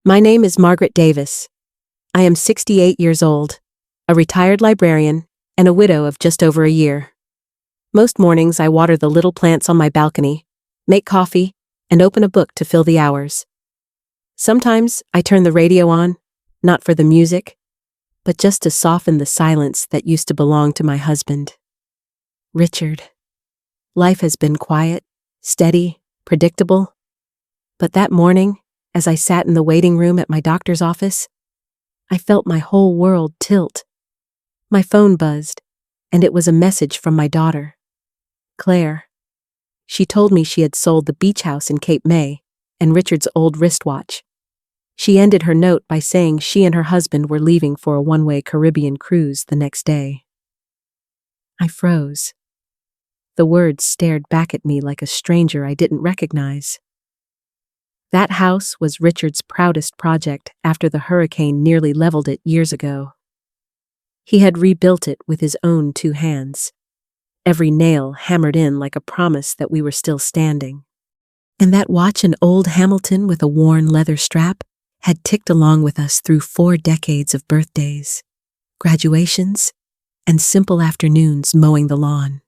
My name is Margaret Davis. I am 68 years old, a retired librarian, and a widow of just over a year. Most mornings I water the little plants on my balcony, make coffee, and open a book to fill the hours. Sometimes I turn the radio on, not for the music, but just to soften the silence that used to belong to my husband. Richard. Life has been quiet, steady, predictable. But that morning, as I sat in the waiting room at my doctor's office, I felt my whole world tilt. My phone buzzed, and it was a message from my daughter, Claire. She told me she had sold the beach house in Cape May and Richard's old wristwatch. She ended her note by saying she and her husband were leaving for a one-way Caribbean cruise the next day. I froze. The words stared back at me like a stranger I didn't recognize. That house was Richard's proudest project after the hurricane nearly leveled it years ago. He had rebuilt it with his own two hands, every nail hammered in like a promise that we were still standing. And that watch, an old Hamilton with a worn leather strap, had ticked along with us through 4 decades of birthdays, graduations, and simple afternoons mowing the lawn.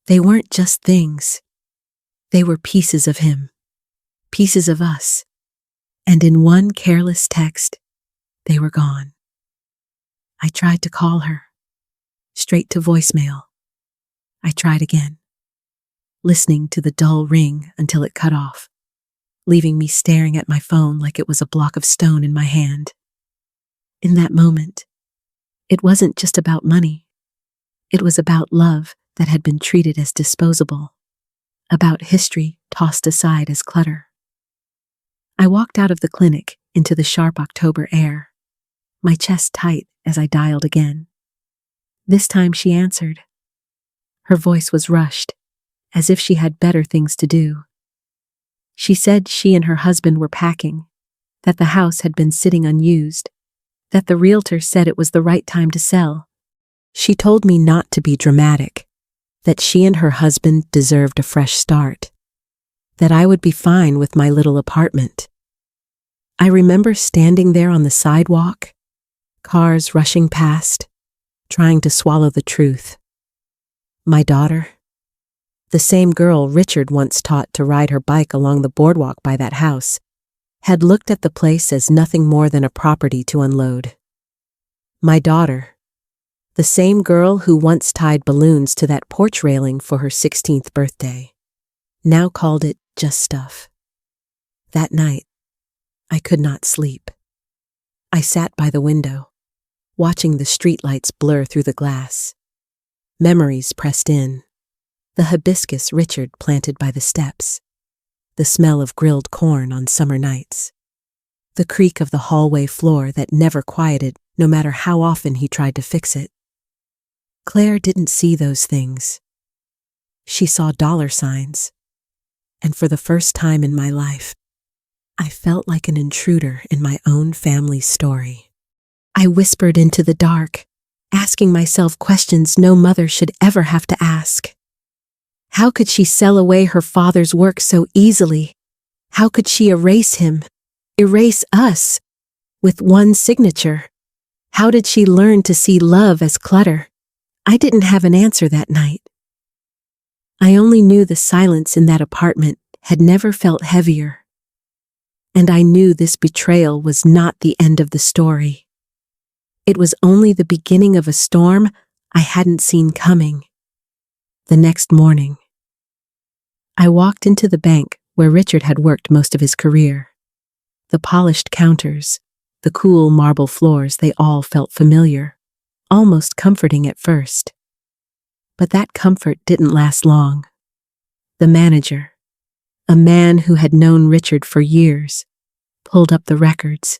They weren't just things. They were pieces of him, pieces of us, and in one careless text, they were gone. I tried to call her, straight to voicemail. I tried again, listening to the dull ring until it cut off, leaving me staring at my phone like it was a block of stone in my hand. In that moment, it wasn't just about money. It was about love that had been treated as disposable, about history tossed aside as clutter. I walked out of the clinic into the sharp October air, my chest tight as I dialed again. This time she answered. Her voice was rushed, as if she had better things to do. She said she and her husband were packing, that the house had been sitting unused, that the realtor said it was the right time to sell. She told me not to be dramatic, that she and her husband deserved a fresh start, that I would be fine with my little apartment. I remember standing there on the sidewalk, cars rushing past, trying to swallow the truth. My daughter, the same girl Richard once taught to ride her bike along the boardwalk by that house, had looked at the place as nothing more than a property to unload. My daughter, the same girl who once tied balloons to that porch railing for her 16th birthday, now called it just stuff. That night, I could not sleep. I sat by the window, watching the streetlights blur through the glass. Memories pressed in. The hibiscus Richard planted by the steps. The smell of grilled corn on summer nights. The creak of the hallway floor that never quieted no matter how often he tried to fix it. Claire didn't see those things. She saw dollar signs. And for the first time in my life, I felt like an intruder in my own family's story. I whispered into the dark, asking myself questions no mother should ever have to ask. How could she sell away her father's work so easily? How could she erase him, erase us, with one signature? How did she learn to see love as clutter? I didn't have an answer that night. I only knew the silence in that apartment had never felt heavier. And I knew this betrayal was not the end of the story. It was only the beginning of a storm I hadn't seen coming. The next morning, I walked into the bank where Richard had worked most of his career. The polished counters, the cool marble floors, they all felt familiar, almost comforting at first. But that comfort didn't last long. The manager, a man who had known Richard for years, pulled up the records.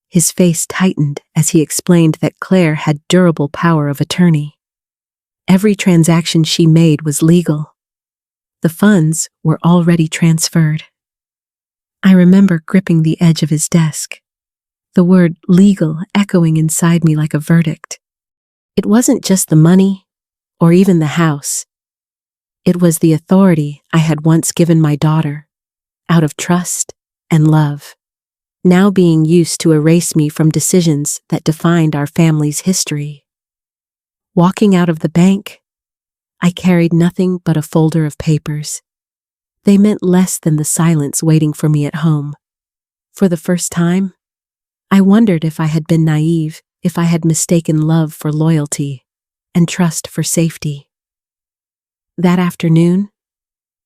His face tightened as he explained that Claire had durable power of attorney. Every transaction she made was legal. The funds were already transferred. I remember gripping the edge of his desk, the word legal echoing inside me like a verdict. It wasn't just the money, or even the house. It was the authority I had once given my daughter, out of trust and love. now being used to erase me from decisions that defined our family's history. Walking out of the bank, I carried nothing but a folder of papers. They meant less than the silence waiting for me at home. For the first time, I wondered if I had been naive, if I had mistaken love for loyalty and trust for safety. That afternoon,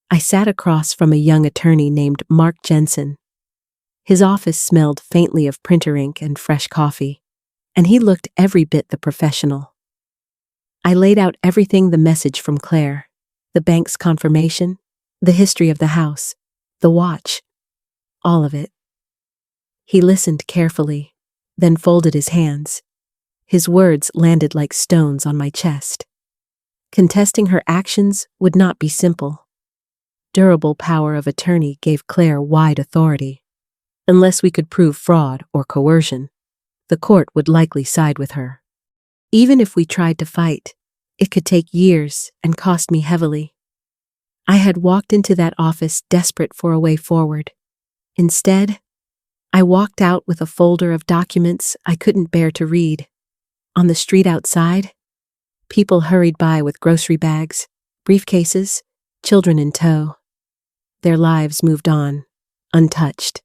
I sat across from a young attorney named Mark Jensen. His office smelled faintly of printer ink and fresh coffee, and he looked every bit the professional. I laid out everything: the message from Claire, the bank's confirmation, the history of the house, the watch, all of it. He listened carefully, then folded his hands. His words landed like stones on my chest. Contesting her actions would not be simple. Durable power of attorney gave Claire wide authority. Unless we could prove fraud or coercion, the court would likely side with her. Even if we tried to fight, it could take years and cost me heavily. I had walked into that office desperate for a way forward. Instead, I walked out with a folder of documents I couldn't bear to read. On the street outside, people hurried by with grocery bags, briefcases, children in tow. Their lives moved on, untouched.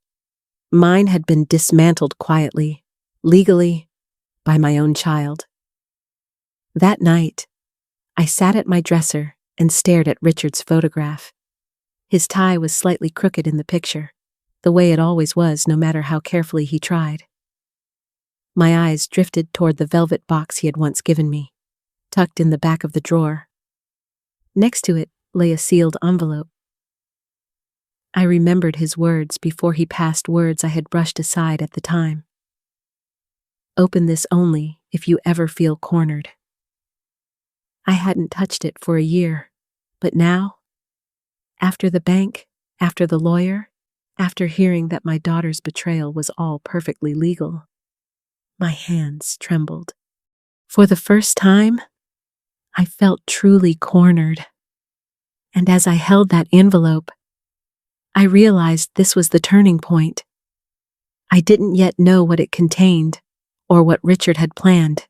Mine had been dismantled quietly, legally, by my own child. That night, I sat at my dresser and stared at Richard's photograph. His tie was slightly crooked in the picture, the way it always was, no matter how carefully he tried. My eyes drifted toward the velvet box he had once given me, tucked in the back of the drawer. Next to it lay a sealed envelope. I remembered his words before he passed, words I had brushed aside at the time. Open this only if you ever feel cornered. I hadn't touched it for a year, but now, after the bank, after the lawyer, after hearing that my daughter's betrayal was all perfectly legal, my hands trembled. For the first time, I felt truly cornered. And as I held that envelope, I realized this was the turning point. I didn't yet know what it contained, or what Richard had planned.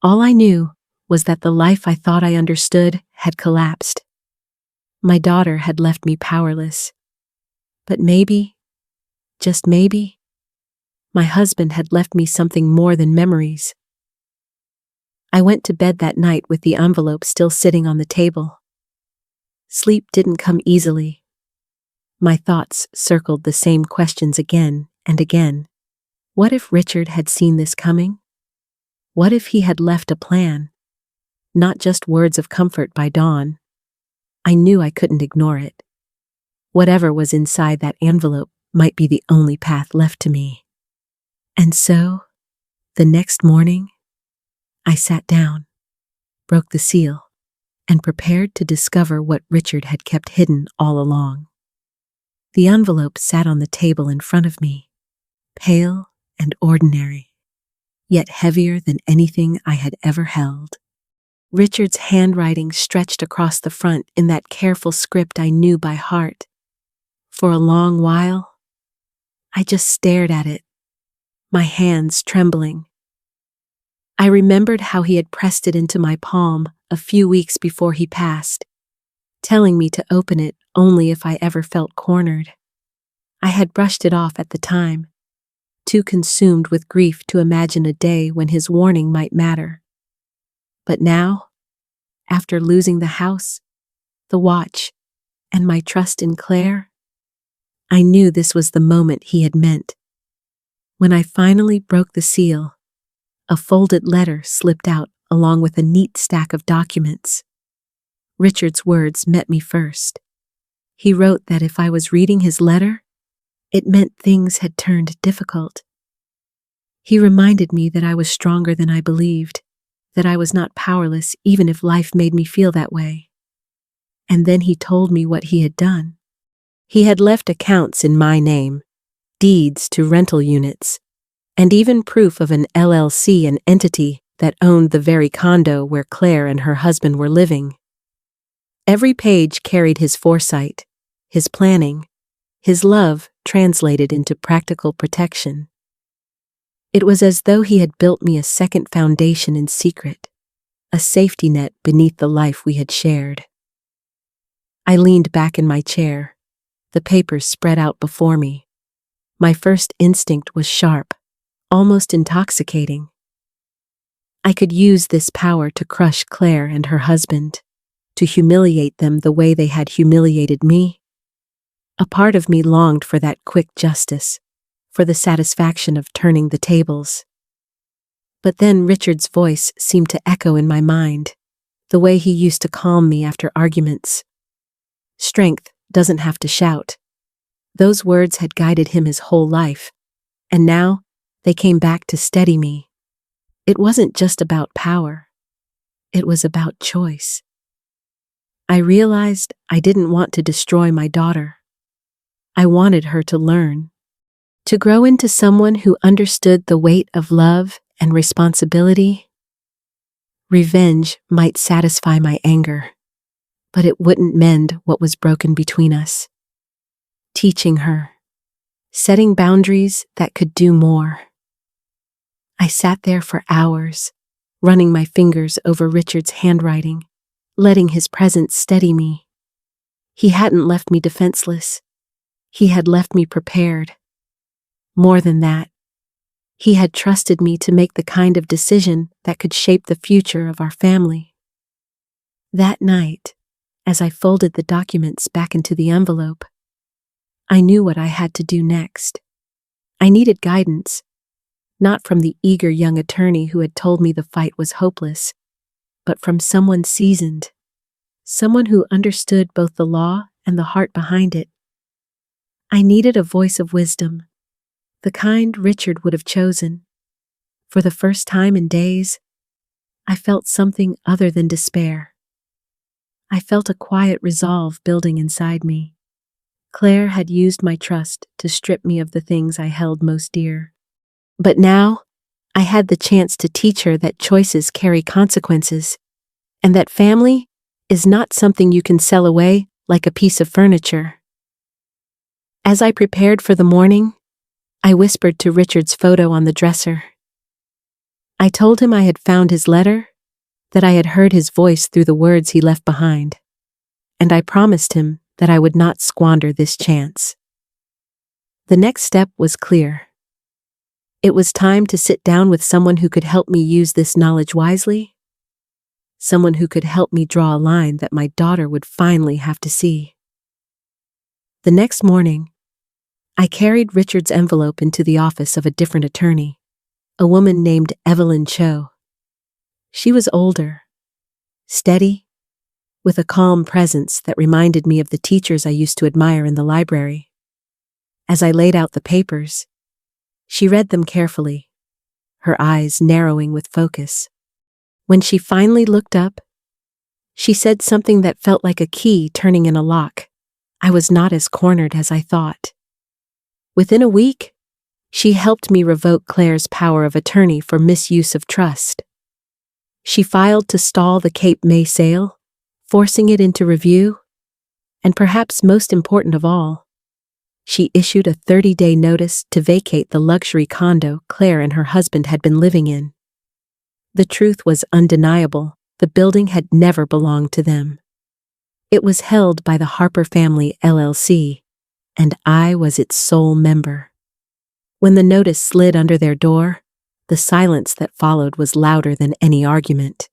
All I knew was that the life I thought I understood had collapsed. My daughter had left me powerless. But maybe, just maybe, my husband had left me something more than memories. I went to bed that night with the envelope still sitting on the table. Sleep didn't come easily. My thoughts circled the same questions again and again. What if Richard had seen this coming? What if he had left a plan? Not just words of comfort by dawn. I knew I couldn't ignore it. Whatever was inside that envelope might be the only path left to me. And so, the next morning, I sat down, broke the seal, and prepared to discover what Richard had kept hidden all along. The envelope sat on the table in front of me, pale and ordinary, yet heavier than anything I had ever held. Richard's handwriting stretched across the front in that careful script I knew by heart. For a long while, I just stared at it, my hands trembling. I remembered how he had pressed it into my palm a few weeks before he passed, telling me to open it only if I ever felt cornered. I had brushed it off at the time, too consumed with grief to imagine a day when his warning might matter. But now, after losing the house, the watch, and my trust in Claire, I knew this was the moment he had meant. When I finally broke the seal, a folded letter slipped out along with a neat stack of documents. Richard's words met me first. He wrote that if I was reading his letter, it meant things had turned difficult. He reminded me that I was stronger than I believed, that I was not powerless even if life made me feel that way. And then he told me what he had done. He had left accounts in my name, deeds to rental units, and even proof of an LLC, an entity that owned the very condo where Claire and her husband were living. Every page carried his foresight, his planning, his love translated into practical protection. It was as though he had built me a second foundation in secret, a safety net beneath the life we had shared. I leaned back in my chair, the papers spread out before me. My first instinct was sharp, almost intoxicating. I could use this power to crush Claire and her husband, to humiliate them the way they had humiliated me. A part of me longed for that quick justice, for the satisfaction of turning the tables. But then Richard's voice seemed to echo in my mind, the way he used to calm me after arguments. Strength doesn't have to shout. Those words had guided him his whole life, and now they came back to steady me. It wasn't just about power. It was about choice. I realized I didn't want to destroy my daughter. I wanted her to learn, to grow into someone who understood the weight of love and responsibility. Revenge might satisfy my anger, but it wouldn't mend what was broken between us. Teaching her, setting boundaries that could do more. I sat there for hours, running my fingers over Richard's handwriting, letting his presence steady me. He hadn't left me defenseless. He had left me prepared. More than that, he had trusted me to make the kind of decision that could shape the future of our family. That night, as I folded the documents back into the envelope, I knew what I had to do next. I needed guidance, not from the eager young attorney who had told me the fight was hopeless, but from someone seasoned, someone who understood both the law and the heart behind it. I needed a voice of wisdom, the kind Richard would have chosen. For the first time in days, I felt something other than despair. I felt a quiet resolve building inside me. Claire had used my trust to strip me of the things I held most dear. But now, I had the chance to teach her that choices carry consequences, and that family is not something you can sell away like a piece of furniture. As I prepared for the morning, I whispered to Richard's photo on the dresser. I told him I had found his letter, that I had heard his voice through the words he left behind, and I promised him that I would not squander this chance. The next step was clear. It was time to sit down with someone who could help me use this knowledge wisely, someone who could help me draw a line that my daughter would finally have to see. The next morning, I carried Richard's envelope into the office of a different attorney, a woman named Evelyn Cho. She was older, steady, with a calm presence that reminded me of the teachers I used to admire in the library. As I laid out the papers, she read them carefully, her eyes narrowing with focus. When she finally looked up, she said something that felt like a key turning in a lock. I was not as cornered as I thought. Within a week, she helped me revoke Claire's power of attorney for misuse of trust. She filed to stall the Cape May sale, forcing it into review, and perhaps most important of all, she issued a 30-day notice to vacate the luxury condo Claire and her husband had been living in. The truth was undeniable. The building had never belonged to them. It was held by the Harper Family LLC, and I was its sole member. When the notice slid under their door, the silence that followed was louder than any argument.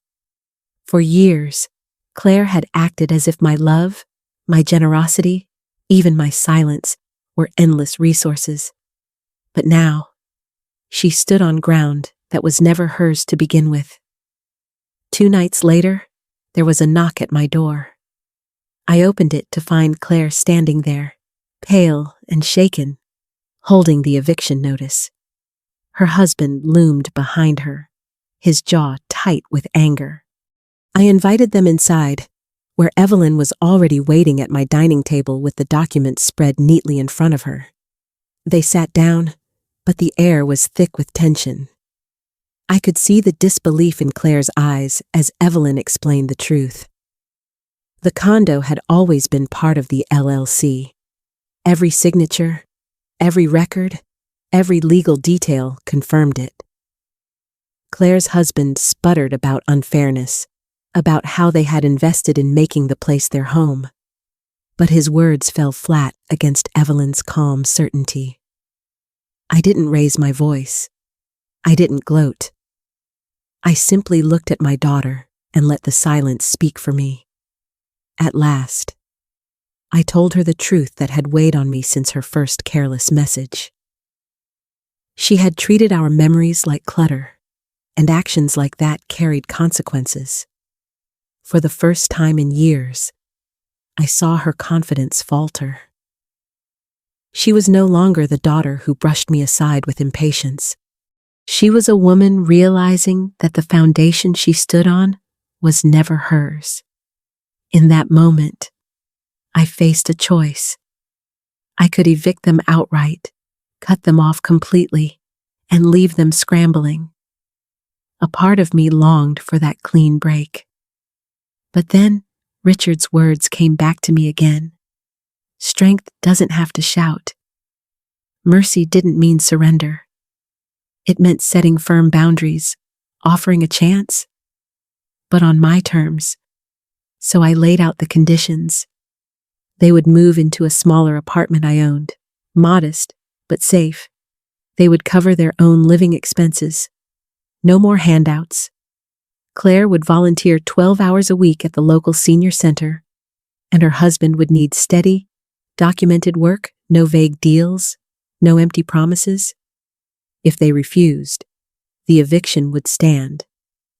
For years, Claire had acted as if my love, my generosity, even my silence, were endless resources. But now, she stood on ground that was never hers to begin with. 2 nights later, there was a knock at my door. I opened it to find Claire standing there, pale and shaken, holding the eviction notice. Her husband loomed behind her, his jaw tight with anger. I invited them inside, where Evelyn was already waiting at my dining table with the documents spread neatly in front of her. They sat down, but the air was thick with tension. I could see the disbelief in Claire's eyes as Evelyn explained the truth. The condo had always been part of the LLC. Every signature, every record, every legal detail confirmed it. Claire's husband sputtered about unfairness, about how they had invested in making the place their home. But his words fell flat against Evelyn's calm certainty. I didn't raise my voice. I didn't gloat. I simply looked at my daughter and let the silence speak for me. At last, I told her the truth that had weighed on me since her first careless message. She had treated our memories like clutter, and actions like that carried consequences. For the first time in years, I saw her confidence falter. She was no longer the daughter who brushed me aside with impatience. She was a woman realizing that the foundation she stood on was never hers. In that moment, I faced a choice. I could evict them outright, cut them off completely, and leave them scrambling. A part of me longed for that clean break. But then, Richard's words came back to me again. Strength doesn't have to shout. Mercy didn't mean surrender. It meant setting firm boundaries, offering a chance, but on my terms. So I laid out the conditions. They would move into a smaller apartment I owned, modest, but safe. They would cover their own living expenses. No more handouts. Claire would volunteer 12 hours a week at the local senior center, and her husband would need steady, documented work, no vague deals, no empty promises. If they refused, the eviction would stand,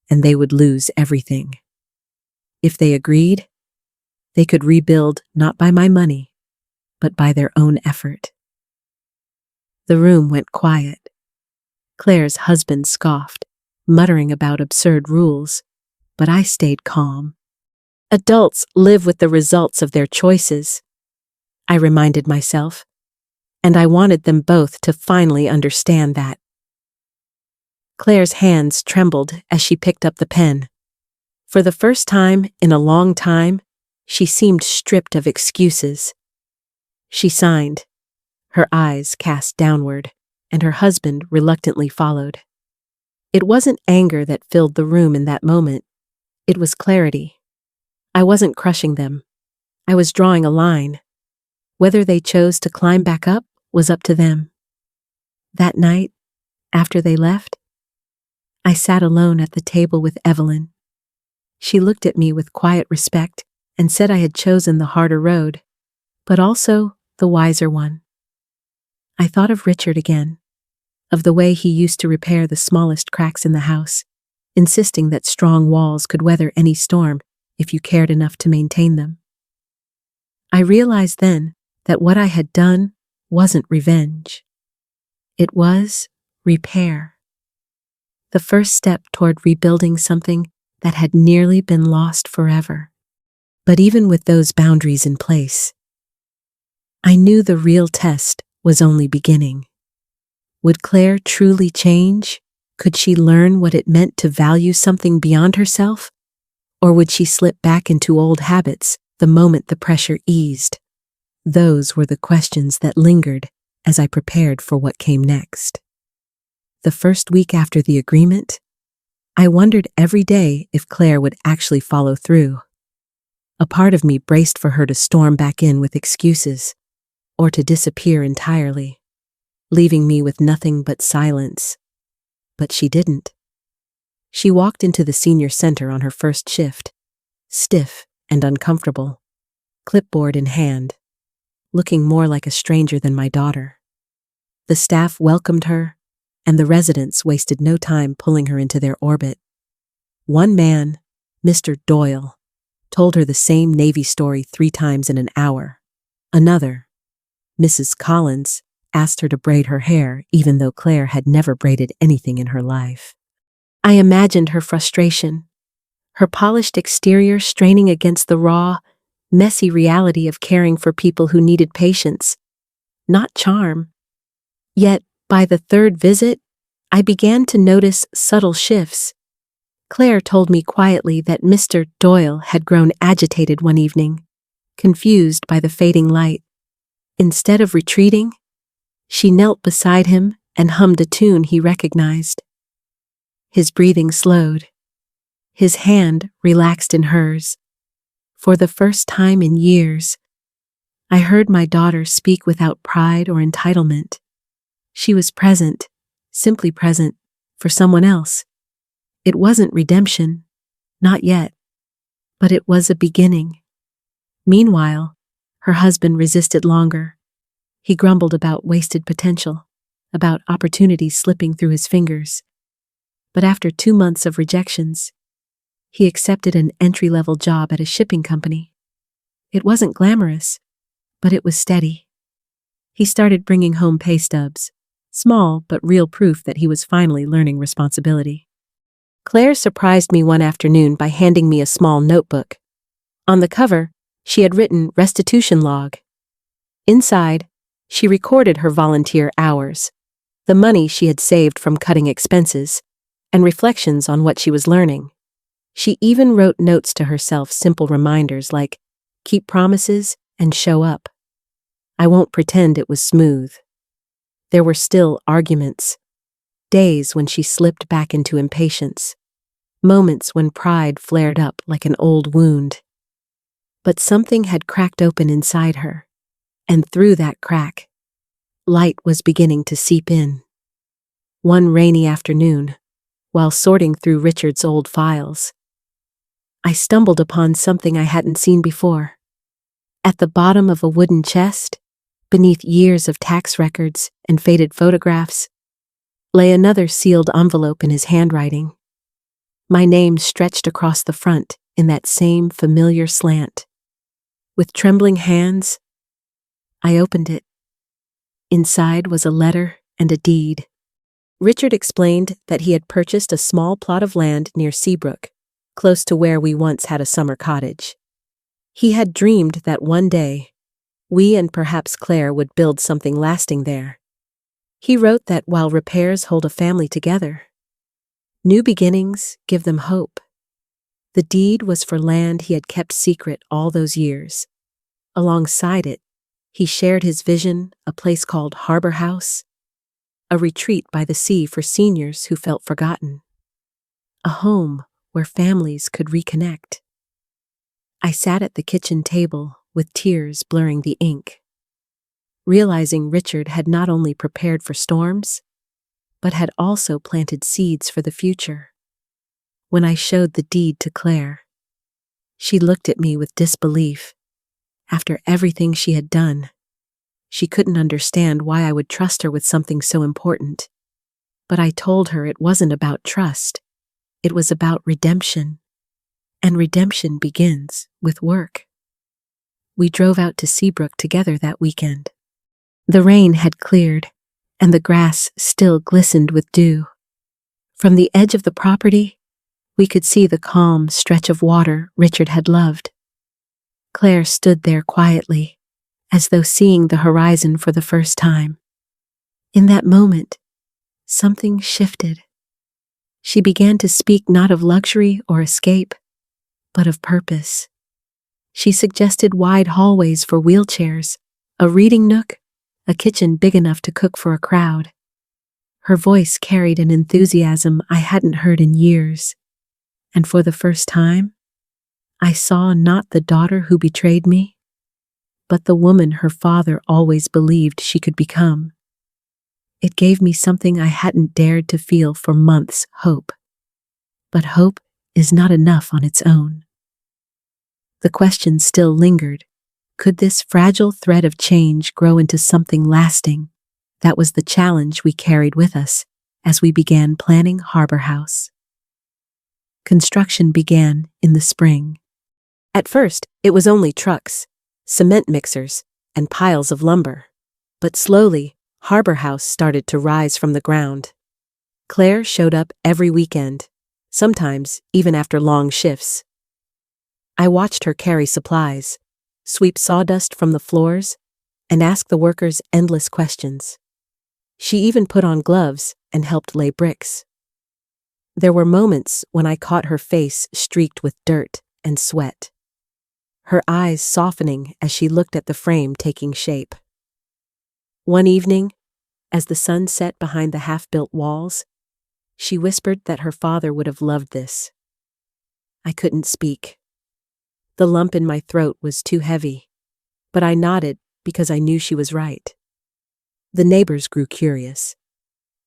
and they would lose everything. If they agreed, they could rebuild not by my money, but by their own effort. The room went quiet. Claire's husband scoffed, muttering about absurd rules, but I stayed calm. Adults live with the results of their choices, I reminded myself, and I wanted them both to finally understand that. Claire's hands trembled as she picked up the pen. For the first time in a long time, she seemed stripped of excuses. She signed, her eyes cast downward, and her husband reluctantly followed. It wasn't anger that filled the room in that moment. It was clarity. I wasn't crushing them. I was drawing a line. Whether they chose to climb back up was up to them. That night, after they left, I sat alone at the table with Evelyn. She looked at me with quiet respect and said I had chosen the harder road, but also the wiser one. I thought of Richard again, of the way he used to repair the smallest cracks in the house, insisting that strong walls could weather any storm if you cared enough to maintain them. I realized then that what I had done wasn't revenge. It was repair. The first step toward rebuilding something that had nearly been lost forever. But even with those boundaries in place, I knew the real test was only beginning. Would Claire truly change? Could she learn what it meant to value something beyond herself? Or would she slip back into old habits the moment the pressure eased? Those were the questions that lingered as I prepared for what came next. The first week after the agreement, I wondered every day if Claire would actually follow through. A part of me braced for her to storm back in with excuses, or to disappear entirely, leaving me with nothing but silence. But she didn't. She walked into the senior center on her first shift, stiff and uncomfortable, clipboard in hand, looking more like a stranger than my daughter. The staff welcomed her, and the residents wasted no time pulling her into their orbit. One man, Mr. Doyle, told her the same Navy story 3 times in an hour. Another, Mrs. Collins, asked her to braid her hair even though Claire had never braided anything in her life. I imagined her frustration, her polished exterior straining against the raw, messy reality of caring for people who needed patience, not charm. Yet, by the 3rd visit, I began to notice subtle shifts. Claire told me quietly that Mr. Doyle had grown agitated one evening, confused by the fading light. Instead of retreating, She knelt beside him and hummed a tune he recognized. His breathing slowed. His hand relaxed in hers. For the first time in years, I heard my daughter speak without pride or entitlement. She was present, simply present, for someone else. It wasn't redemption, not yet, but it was a beginning. Meanwhile, her husband resisted longer. He grumbled about wasted potential, about opportunities slipping through his fingers. But after 2 months of rejections, he accepted an entry-level job at a shipping company. It wasn't glamorous, but it was steady. He started bringing home pay stubs, small but real proof that he was finally learning responsibility. Claire surprised me one afternoon by handing me a small notebook. On the cover, she had written restitution log. Inside, she recorded her volunteer hours, the money she had saved from cutting expenses, and reflections on what she was learning. She even wrote notes to herself, simple reminders like, keep promises and show up. I won't pretend it was smooth. There were still arguments, days when she slipped back into impatience, moments when pride flared up like an old wound. But something had cracked open inside her, and through that crack, light was beginning to seep in. One rainy afternoon, while sorting through Richard's old files, I stumbled upon something I hadn't seen before. At the bottom of a wooden chest, beneath years of tax records and faded photographs, lay another sealed envelope in his handwriting. My name stretched across the front in that same familiar slant. With trembling hands, I opened it. Inside was a letter and a deed. Richard explained that he had purchased a small plot of land near Seabrook, close to where we once had a summer cottage. He had dreamed that one day, we and perhaps Claire would build something lasting there. He wrote that while repairs hold a family together, new beginnings give them hope. The deed was for land he had kept secret all those years. Alongside it, he shared his vision, a place called Harbor House, a retreat by the sea for seniors who felt forgotten, a home where families could reconnect. I sat at the kitchen table with tears blurring the ink, realizing Richard had not only prepared for storms, but had also planted seeds for the future. When I showed the deed to Claire, she looked at me with disbelief. After everything she had done, she couldn't understand why I would trust her with something so important. But I told her it wasn't about trust. It was about redemption. And redemption begins with work. We drove out to Seabrook together that weekend. The rain had cleared, and the grass still glistened with dew. From the edge of the property, we could see the calm stretch of water Richard had loved. Claire stood there quietly, as though seeing the horizon for the first time. In that moment, something shifted. She began to speak not of luxury or escape, but of purpose. She suggested wide hallways for wheelchairs, a reading nook, a kitchen big enough to cook for a crowd. Her voice carried an enthusiasm I hadn't heard in years, and for the first time, I saw not the daughter who betrayed me, but the woman her father always believed she could become. It gave me something I hadn't dared to feel for months: hope. But hope is not enough on its own. The question still lingered. Could this fragile thread of change grow into something lasting? That was the challenge we carried with us as we began planning Harbor House. Construction began in the spring. At first, it was only trucks, cement mixers, and piles of lumber. But slowly, Harbor House started to rise from the ground. Claire showed up every weekend, sometimes even after long shifts. I watched her carry supplies, sweep sawdust from the floors, and ask the workers endless questions. She even put on gloves and helped lay bricks. There were moments when I caught her face streaked with dirt and sweat, her eyes softening as she looked at the frame taking shape. One evening, As the sun set behind the half-built walls, she whispered that her father would have loved this. I couldn't speak. The lump in my throat was too heavy, but I nodded because I knew she was right. The neighbors grew curious.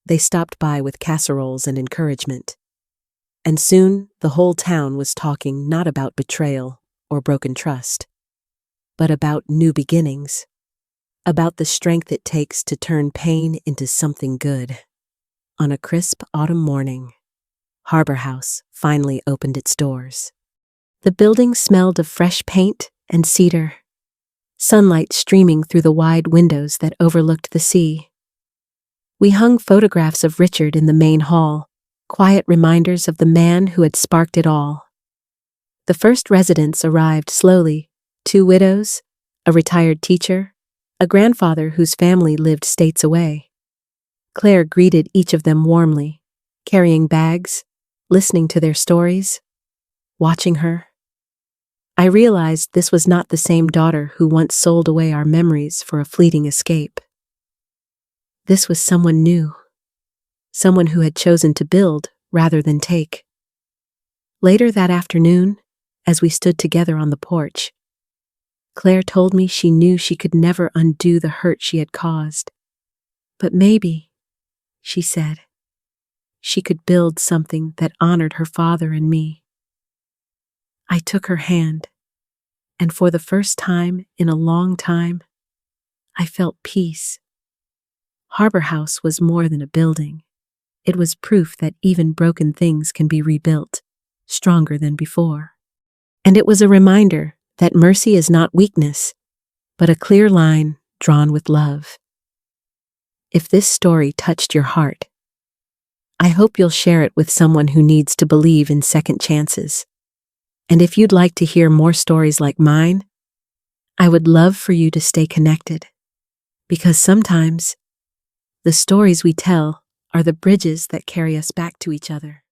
They stopped by with casseroles and encouragement. And soon the whole town was talking not about betrayal or broken trust, but about new beginnings, about the strength it takes to turn pain into something good. On a crisp autumn morning, Harbor House finally opened its doors. The building smelled of fresh paint and cedar, sunlight streaming through the wide windows that overlooked the sea. We hung photographs of Richard in the main hall, quiet reminders of the man who had sparked it all. The first residents arrived slowly, 2 widows, a retired teacher, a grandfather whose family lived states away. Claire greeted each of them warmly, carrying bags, listening to their stories, watching her. I realized this was not the same daughter who once sold away our memories for a fleeting escape. This was someone new, someone who had chosen to build rather than take. Later that afternoon, as we stood together on the porch, Claire told me she knew she could never undo the hurt she had caused. But maybe, she said, she could build something that honored her father and me. I took her hand, and for the first time in a long time, I felt peace. Harbor House was more than a building. It was proof that even broken things can be rebuilt, stronger than before. And it was a reminder that mercy is not weakness, but a clear line drawn with love. If this story touched your heart, I hope you'll share it with someone who needs to believe in second chances. And if you'd like to hear more stories like mine, I would love for you to stay connected. Because sometimes, the stories we tell are the bridges that carry us back to each other.